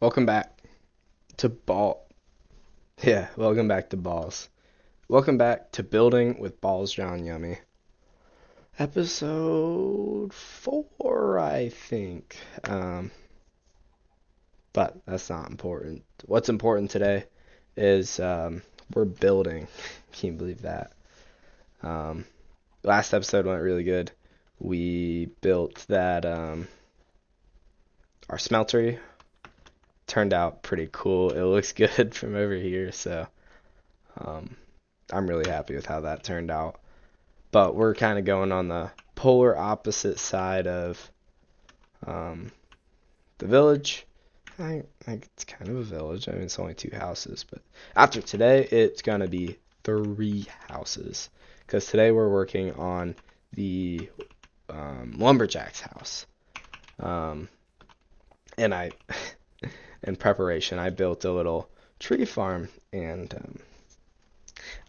Welcome back to Ball. Yeah, welcome back to Balls. Welcome back to Building with Balls John Yummy. Episode 4, I think. But that's not important. What's important today is we're building. Can you believe that? Um, Last episode went really good. We built that our smeltery turned out pretty cool. It looks good from over here, so um, I'm really happy with how that turned out. But we're kind of going on the polar opposite side of um, the village. I think it's kind of a village. I mean, it's only 2 houses, but after today, it's gonna be 3 houses. Because today we're working on the lumberjack's house. Um, and in preparation, I built a little tree farm, and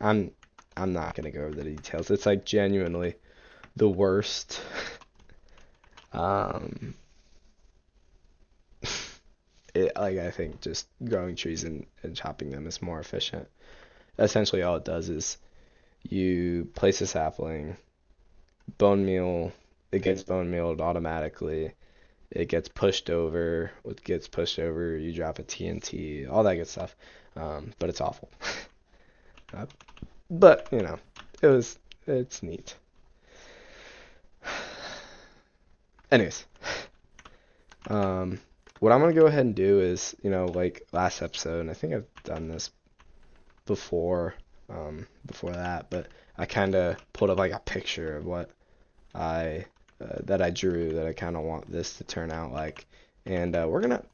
I'm I'm not gonna go over the details. It's like genuinely the worst. Um, I think just growing trees and chopping them is more efficient. Essentially, all it does is you place a sapling, bone meal, it gets bone mealed automatically. It gets pushed over. What gets pushed over, you drop a TNT, all that good stuff. But it's awful. Uh, but it's neat. Anyways, um, what I'm gonna go ahead and do is, like last episode, and I think I've done this before that, but I kind of pulled up like a picture of what I that I drew that I kind of want this to turn out like, and we're gonna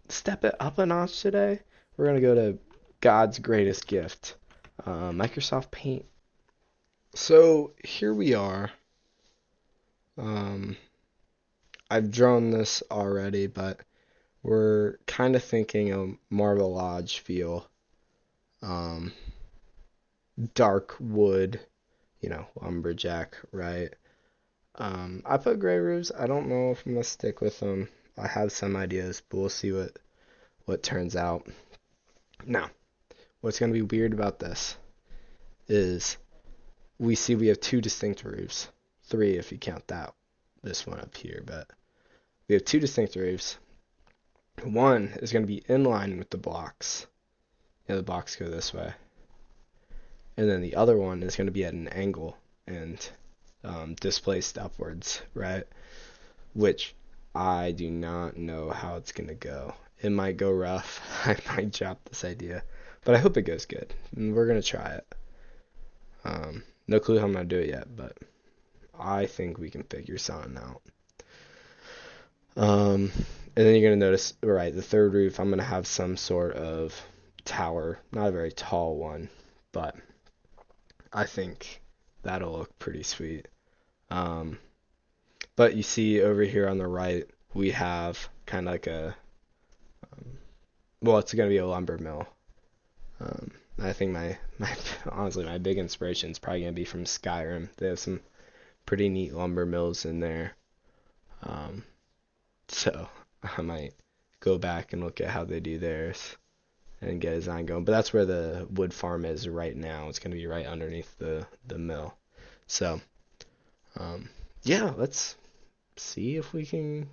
step it up a notch today. We're gonna go to God's greatest gift, Microsoft Paint. So here we are. Um, I've drawn this already, but we're kind of thinking of more of a lodge feel. Um, Dark wood, lumberjack, right? I put gray roofs. I don't know if I'm gonna stick with them. I have some ideas, but we'll see what turns out. Now, what's gonna be weird about this is we have 2 distinct roofs, 3 if you count this one up here, but we have 2 distinct roofs. One is gonna be in line with the blocks. The blocks go this way, and then the other one is gonna be at an angle and displaced upwards, right? Which I do not know how it's gonna go. It might go rough. I might drop this idea, but I hope it goes good. And we're gonna try it. No clue how I'm gonna do it yet, but I think we can figure something out. And then you're gonna notice, right, the third roof, I'm gonna have some sort of tower, not a very tall one, but I think that'll look pretty sweet. But you see over here on the right, we have kind of like it's going to be a lumber mill. I think honestly, my big inspiration is probably going to be from Skyrim. They have some pretty neat lumber mills in there. So I might go back and look at how they do theirs and get a design going. But that's where the wood farm is right now. It's going to be right underneath the mill. So, yeah, let's see if we can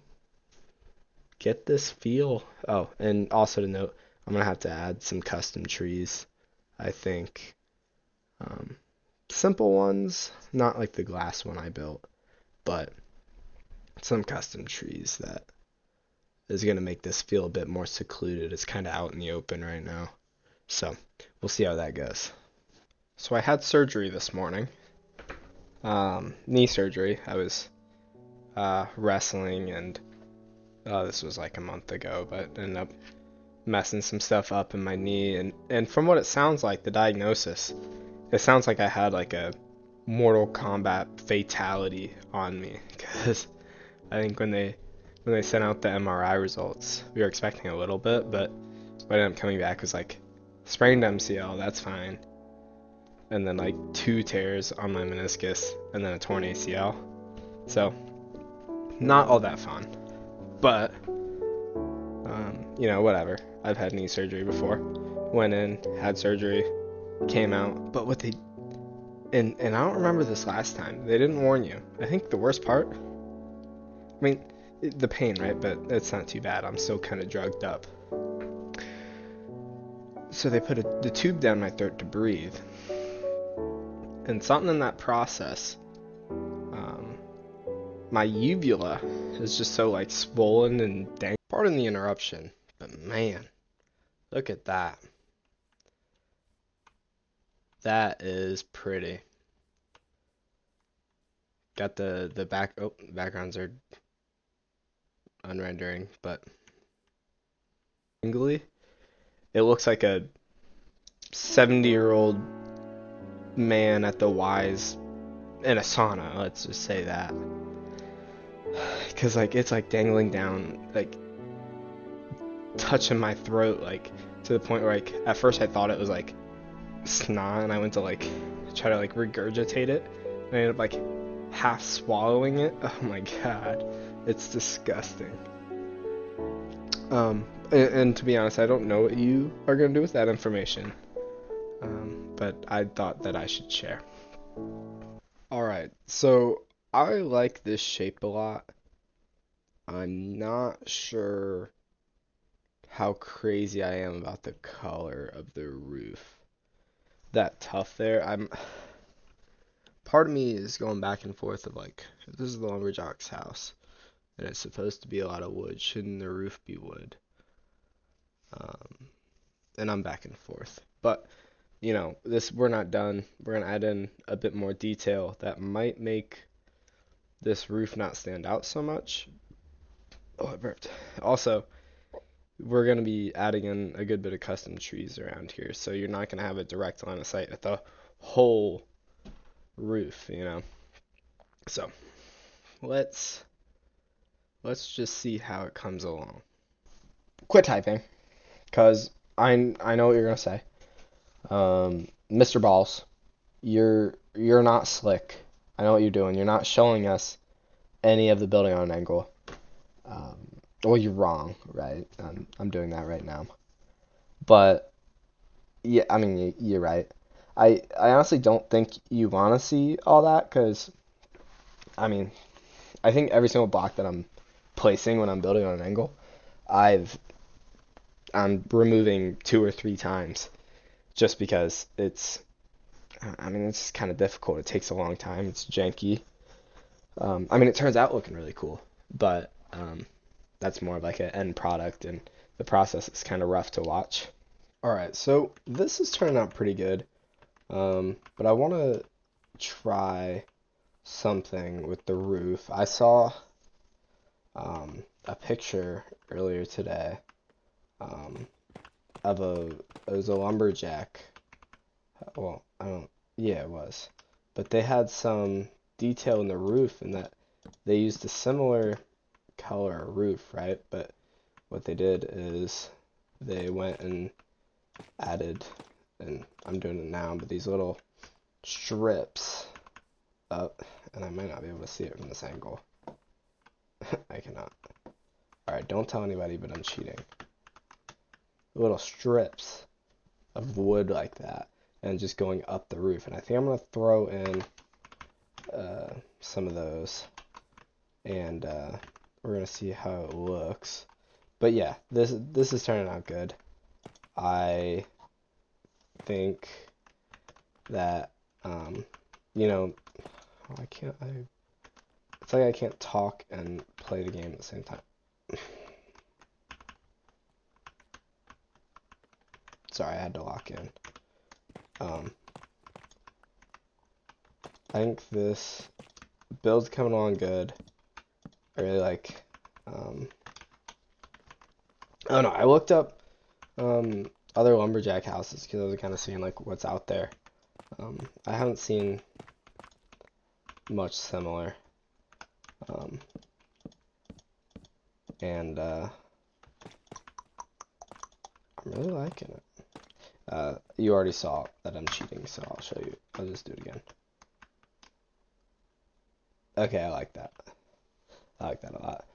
get this feel. Oh, and also to note, I'm gonna have to add some custom trees, I think. Simple ones, not like the glass one I built, but some custom trees that is gonna make this feel a bit more secluded. It's kind of out in the open right now, so we'll see how that goes. So I had surgery this morning, knee surgery. I was wrestling, and this was like a month ago, but ended up messing some stuff up in my knee. And from what it sounds like, the diagnosis, it sounds like I had like a Mortal Kombat fatality on me, because I think when they sent out the MRI results, we were expecting a little bit, but what ended up coming back was like sprained MCL, that's fine, and then like 2 tears on my meniscus, and then a torn ACL. So not all that fun, but you know, whatever. I've had knee surgery before. Went in, had surgery, came out. But what they and I don't remember this last time. They didn't warn you. I think the worst part, I mean, the pain, right? But it's not too bad. I'm still kind of drugged up. So they put the tube down my throat to breathe. And something in that process, my uvula is just so like swollen and dang. Pardon the interruption, but man, look at that. That is pretty. Got the backgrounds are unrendering, but it looks like a 70-year-old man at the Y's in a sauna, let's just say that. Because like it's like dangling down, like touching my throat, like to the point where like at first I thought it was like snot, and I went to like try to like regurgitate it, and I ended up like half swallowing it. Oh my god, it's disgusting. And to be honest, I don't know what you are gonna do with that information, but I thought that I should share. Alright, so I like this shape a lot. I'm not sure how crazy I am about the color of the roof. That tough there, part of me is going back and forth of like, if this is the lumberjack's house, and it's supposed to be a lot of wood, shouldn't the roof be wood? And I'm back and forth. But, you know, we're not done. We're going to add in a bit more detail that might make this roof not stand out so much. Oh, I burped. Also, we're going to be adding in a good bit of custom trees around here, so you're not going to have a direct line of sight at the whole roof, you know. So, let's just see how it comes along. Quit typing, because I know what you're going to say. Mr. Balls, you're not slick. I know what you're doing. You're not showing us any of the building on an angle. Well, you're wrong, right? I'm doing that right now. But yeah, I mean, you're right. I honestly don't think you want to see all that, because I mean, I think every single block that I'm placing when I'm building on an angle, I'm removing 2 or 3 times, just because it's kind of difficult. It takes a long time. It's janky. I mean, it turns out looking really cool, but that's more of like an end product, and the process is kind of rough to watch. All right, so this is turning out pretty good, but I want to try something with the roof. I saw a picture earlier today of it was a lumberjack. Well, yeah, it was. But they had some detail in the roof, and that they used a similar color roof, right? But what they did is they went and added, and I'm doing it now, but these little strips up, and I might not be able to see it from this angle. I cannot. Alright, don't tell anybody, but I'm cheating. Little strips of wood like that, and just going up the roof. And I think I'm going to throw in some of those, and we're going to see how it looks. But yeah, this is turning out good. I think that, you know, it's like I can't talk and play the game at the same time. Sorry, I had to lock in. I think this build's coming along good. I really like, oh no, I looked up other lumberjack houses because I was kind of seeing like what's out there. I haven't seen much similar, and I'm really liking it. You already saw that I'm cheating, so I'll show you. I'll just do it again. Okay, I like that. I like that a lot.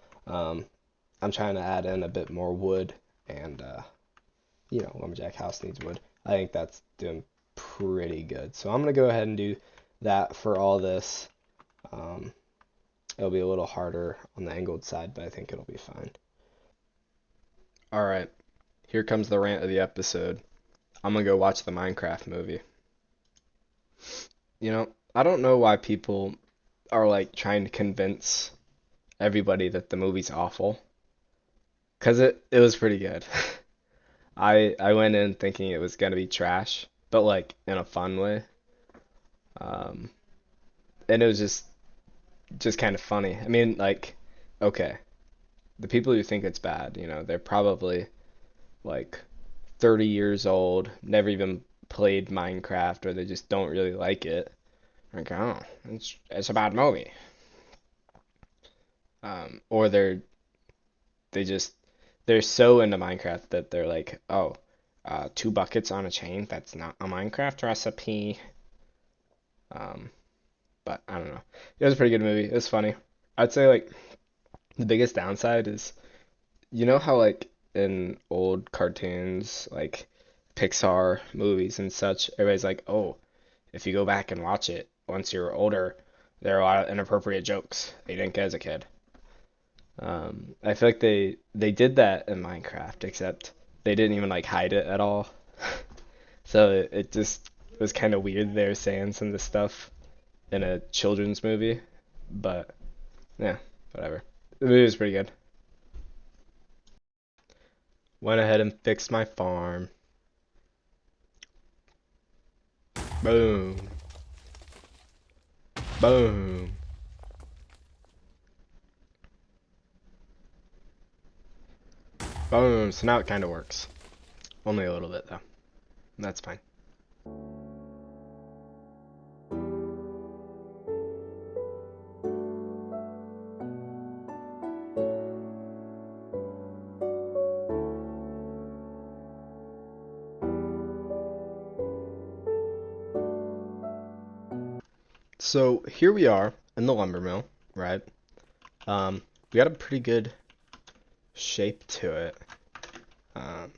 I'm trying to add in a bit more wood and lumberjack house needs wood. I think that's doing pretty good. So I'm gonna go ahead and do that for all this. Um, it'll be a little harder on the angled side, but I think it'll be fine. All right, here comes the rant of the episode. I'm gonna go watch the Minecraft movie. I don't know why people are like trying to convince everybody that the movie's awful, 'cause it was pretty good. I went in thinking it was gonna be trash, but like in a fun way. Um, and it was just kind of funny. I mean, like, okay, the people who think it's bad, they're probably like 30 years old, never even played Minecraft, or they just don't really like it. Like, oh, it's a bad movie. Or they just they're so into Minecraft that they're like, oh, two buckets on a chain, that's not a Minecraft recipe. Um, but I don't know. It was a pretty good movie. It was funny. I'd say like the biggest downside is how like in old cartoons, like Pixar movies and such, everybody's like, oh, if you go back and watch it once you're older, there are a lot of inappropriate jokes that you didn't get as a kid. I feel like they did that in Minecraft, except they didn't even like hide it at all. So it just was kind of weird they were saying some of the stuff in a children's movie, but yeah, whatever. The movie was pretty good. Went ahead and fixed my farm. Boom. Boom. Boom. So now it kind of works. Only a little bit though. That's fine. So here we are in the lumber mill, right? We got a pretty good shape to it. Um,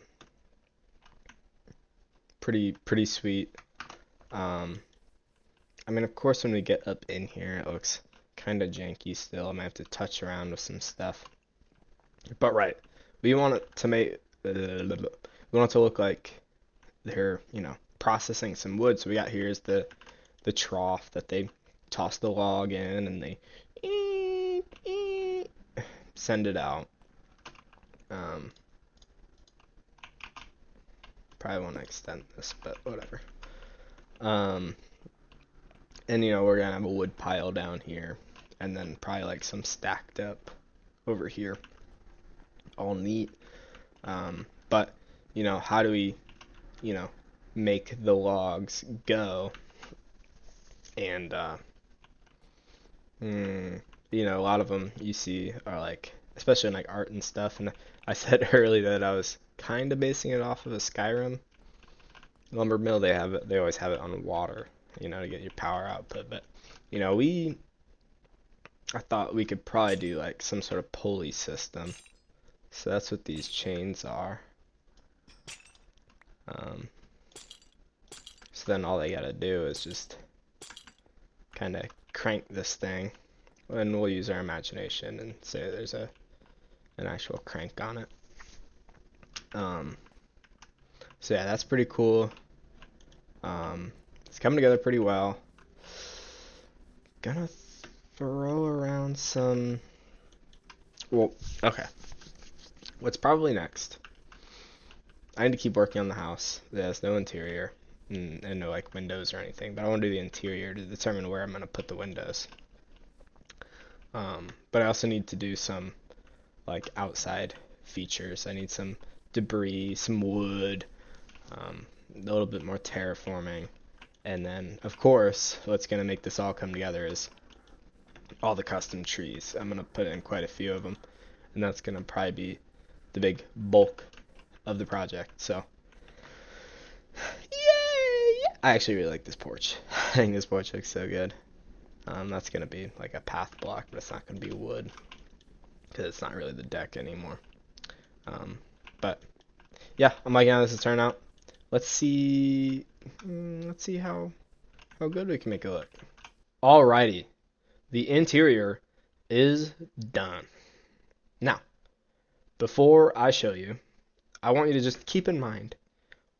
pretty sweet. Um, I mean, of course, when we get up in here, it looks kind of janky still. I might have to touch around with some stuff. But right, we want it to make we want it to look like they're, processing some wood. So we got here's the trough that they toss the log in and they send it out. Probably want to extend this, but whatever. Um, and we're gonna have a wood pile down here, and then probably like some stacked up over here, all neat. But how do we, you know, make the logs go? And a lot of them you see are like, especially in like art and stuff. And I said earlier that I was kind of basing it off of a Skyrim lumber mill. They always have it on water, to get your power output. But I thought we could probably do like some sort of pulley system. So that's what these chains are. So then all they gotta do is just kind of crank this thing, and we'll use our imagination and say there's an actual crank on it. So yeah, that's pretty cool. It's coming together pretty well. Gonna throw around some. Well, okay. What's probably next? I need to keep working on the house. There's no interior and no like windows or anything, but I want to do the interior to determine where I'm gonna put the windows. But I also need to do some like outside features. I need some debris, some wood, a little bit more terraforming, and then of course what's gonna make this all come together is all the custom trees. I'm gonna put in quite a few of them, and that's gonna probably be the big bulk of the project. So yay! I actually really like this porch. I think this porch looks so good. That's gonna be like a path block, but it's not gonna be wood because it's not really the deck anymore. But yeah, I'm liking how this has turned out. Let's see. Let's see how good we can make it look. Alrighty, the interior is done. Now, before I show you, I want you to just keep in mind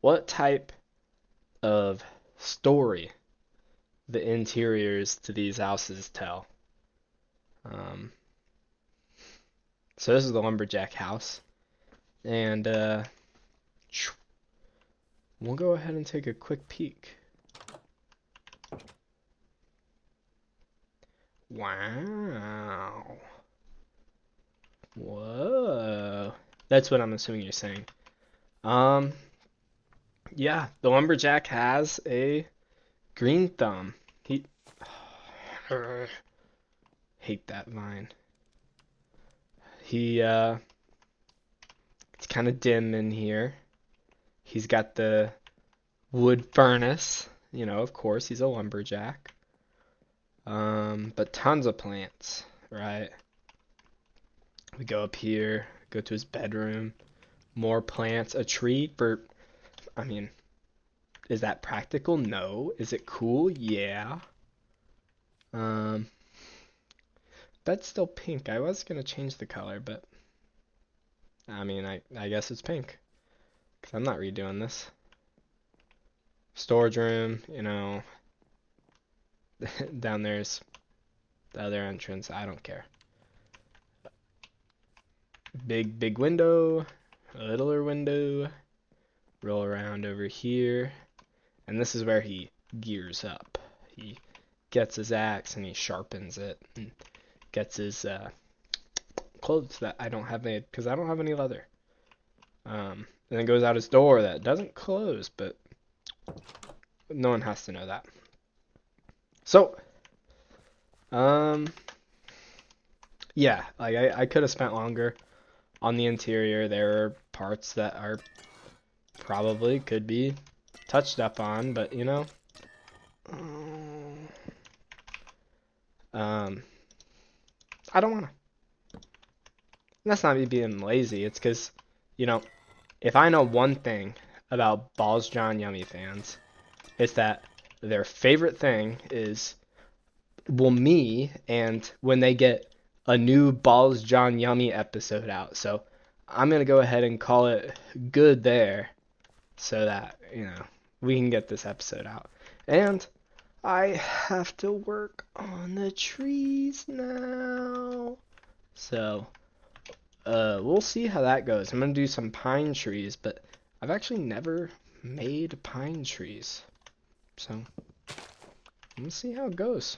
what type of story the interiors to these houses tell. Um, so this is the lumberjack house, and we'll go ahead and take a quick peek. Wow. Whoa. That's what I'm assuming you're saying. Um, yeah, the lumberjack has a green thumb. He hate that vine. It's kind of dim in here. He's got the wood furnace, of course, he's a lumberjack. But tons of plants, right? We go up here, go to his bedroom, more plants, a tree for, I mean, is that practical? No. Is it cool? Yeah. Um, Bed's still pink. I was gonna change the color, but I mean, I guess it's pink, because I'm not redoing this. Storage room, down there's the other entrance. I don't care. Big window, littler window, roll around over here, and this is where he gears up. He gets his axe and he sharpens it, and gets his clothes that I don't have made because I don't have any leather. And then goes out his door that doesn't close, but no one has to know that. So, yeah, like I could have spent longer on the interior. There are parts that are probably could be touched up on, but I don't wanna. That's not me being lazy. It's because, if I know one thing about Balls John Yummy fans, it's that their favorite thing is, well, me, and when they get a new Balls John Yummy episode out. So I'm going to go ahead and call it good there so that, we can get this episode out. And I have to work on the trees now. So, we'll see how that goes. I'm going to do some pine trees, but I've actually never made pine trees. So, let's see how it goes.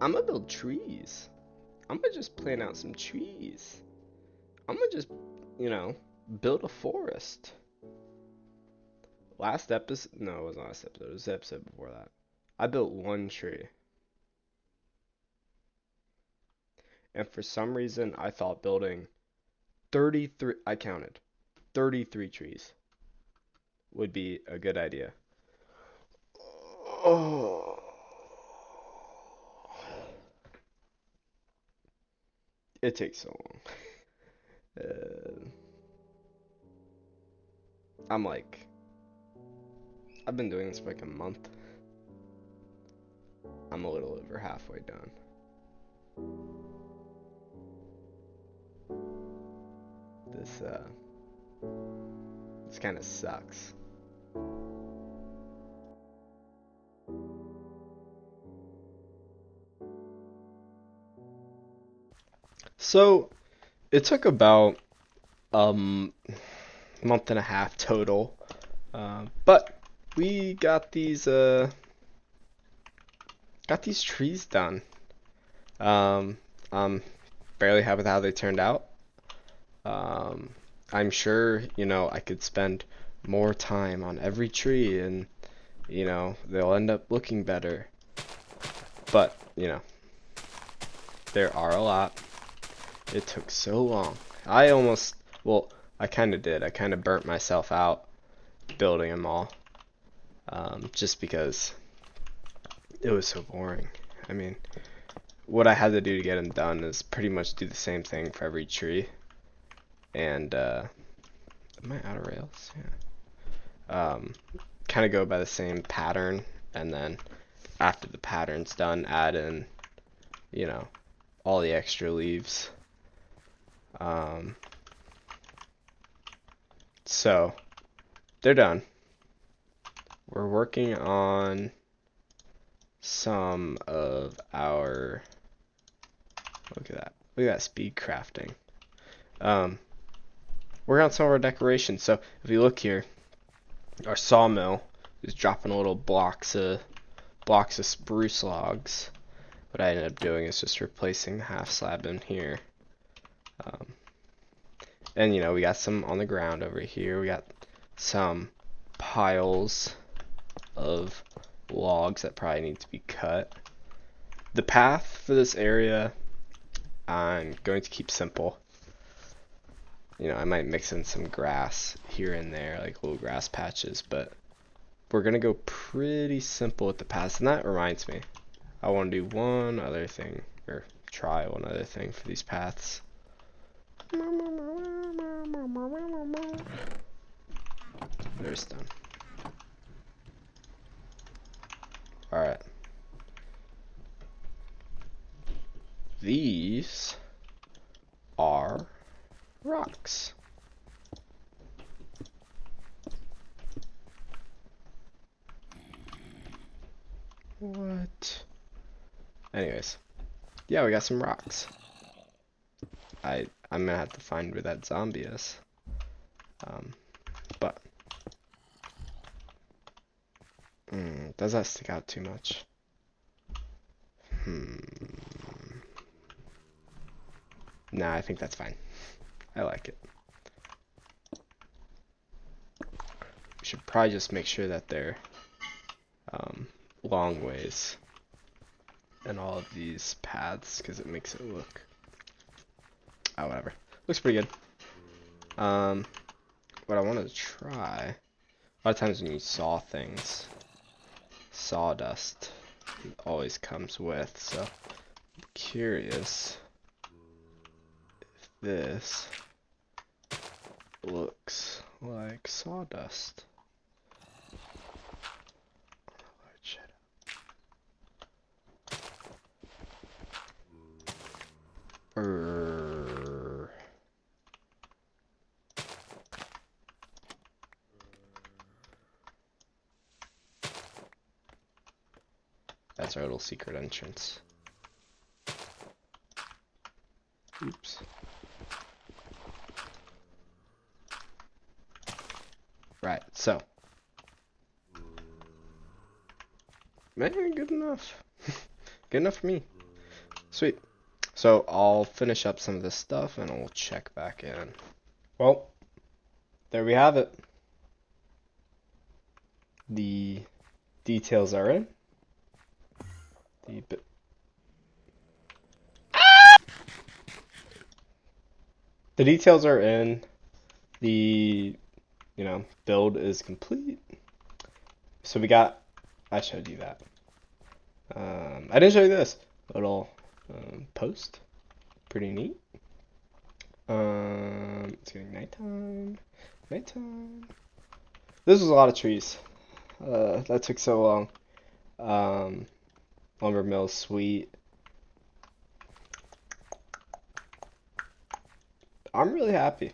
I'm gonna build trees. I'm gonna just plan out some trees. I'm gonna just, build a forest. Last episode, no, it wasn't last episode. It was the episode before that. I built one tree. And for some reason, I thought building 33, I counted, 33 trees would be a good idea. Oh. It takes so long. I've been doing this for like a month. I'm a little over halfway done. This kind of sucks. So, it took about month and a half total, but we got these trees done. I'm fairly happy with how they turned out. I'm sure I could spend more time on every tree and you know, they'll end up looking better. But, you know, there are a lot. It took so long. Well, I kind of did. I kind of burnt myself out building them all. Just because it was so boring. I mean, what I had to do to get them done is pretty much do the same thing for every tree. And, am I out of rails? Yeah. Kind of go by the same pattern, and then after the pattern's done, add in, you know, all the extra leaves. So, they're done. We're working on some of our, look at that speed crafting. Working on some of our decorations. So if you look here, our sawmill is dropping little blocks of spruce logs. What I ended up doing is just replacing the half slab in here. And you know, we got some on the ground over here. We got some piles of logs that probably need to be cut. The path for this area, I'm going to keep simple. You know, I might mix in some grass here and there, like little grass patches, but we're gonna go pretty simple with the paths. And that reminds me, I want to do one other thing, or try one other thing for these paths. There's done. Alright. These are rocks. What? Anyways. Yeah, we got some rocks. I'm gonna have to find where that zombie is. But does that stick out too much? Nah, I think that's fine. I like it. We should probably just make sure that they're long ways in all of these paths, because it makes it look, oh, whatever. Looks pretty good. What I want to try, a lot of times when you saw things, sawdust always comes with, so I'm curious if this looks like sawdust. That's our little secret entrance. Oops. Right, so. Man, good enough. Good enough for me. Sweet. So I'll finish up some of this stuff and we'll check back in. Well, there we have it. The details are in. The details are in. The, you know, build is complete. So we got, I showed you that. I didn't show you this little post. Pretty neat. It's getting nighttime. Nighttime. This was a lot of trees. That took so long. Lumber mill, sweet. I'm really happy.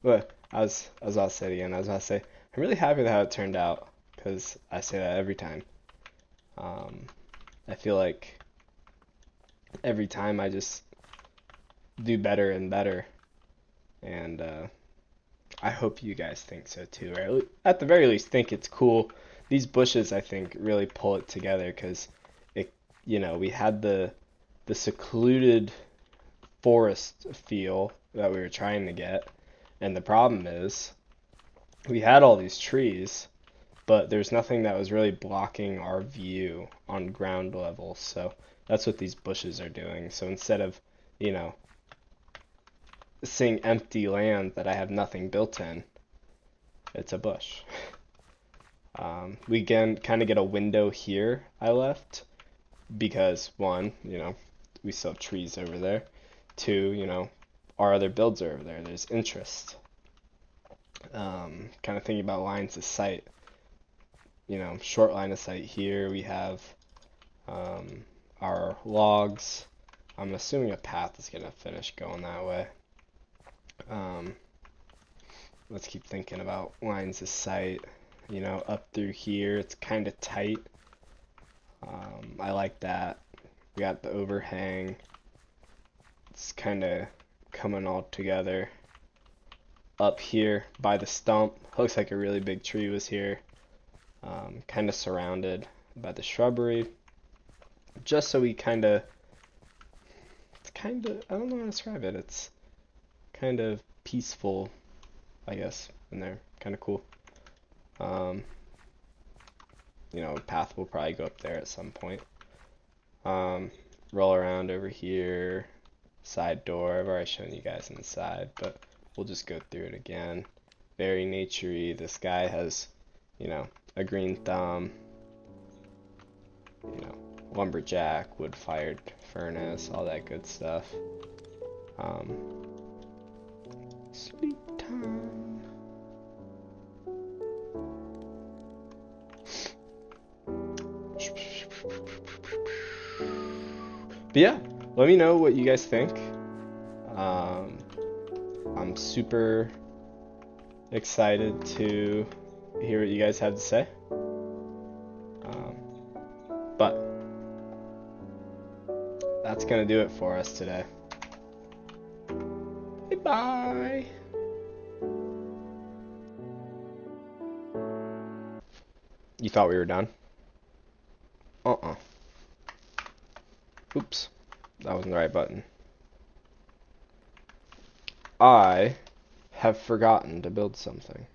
But I was about to say it again. I was about to say I'm really happy with how it turned out, because I say that every time. I feel like every time I just do better and better, and I hope you guys think so too, or at the very least think it's cool. These bushes, I think, really pull it together, because it, you know, we had the secluded forest feel that we were trying to get, and the problem is we had all these trees, but there's nothing that was really blocking our view on ground level. So that's what these bushes are doing. So instead of, you know, seeing empty land that I have nothing built in, it's a bush. We can kind of get a window here I left because one, you know, we still have trees over there. Two, you know, our other builds are over there. There's interest. Kind of thinking about lines of sight. You know, short line of sight here. We have our logs. I'm assuming a path is gonna finish going that way. Let's keep thinking about lines of sight. You know, up through here, it's kind of tight. I like that. We got the overhang. It's kind of coming all together. Up here by the stump, looks like a really big tree was here. Kind of surrounded by the shrubbery. Just so we it's kind of, I don't know how to describe it. It's kind of peaceful, I guess, in there. Kind of cool. You know, a path will probably go up there at some point. Roll around over here. Side door. I've already shown you guys inside, but we'll just go through it again. Very naturey. This guy has, you know, a green thumb. You know, lumberjack, wood-fired furnace, all that good stuff. Sweet time. But yeah, let me know what you guys think. I'm super excited to hear what you guys have to say. But that's gonna do it for us today. Bye. You thought we were done? Oops. That wasn't the right button. I have forgotten to build something.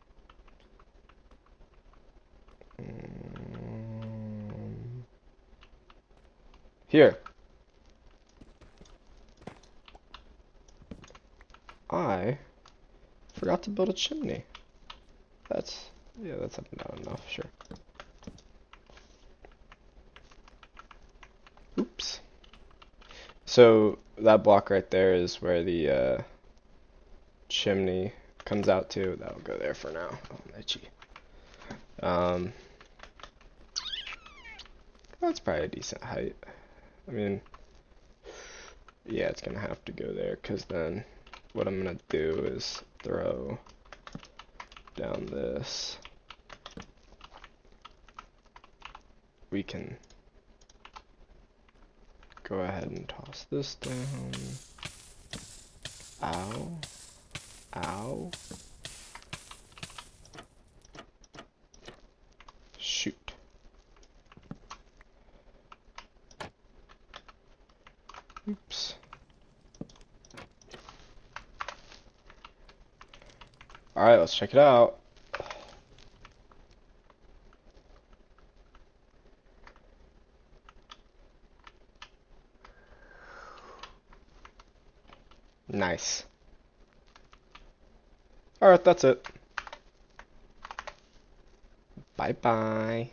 Here. I forgot to build a chimney. That's up and down enough, sure. Oops. So that block right there is where the chimney comes out to. That'll go there for now. Oh, itchy. That's probably a decent height. I mean, yeah, it's gonna have to go there, because then what I'm gonna do is throw down this. We can go ahead and toss this down. Ow. Ow. Shoot. Oops. Alright, let's check it out. Nice. Alright, that's it. Bye-bye.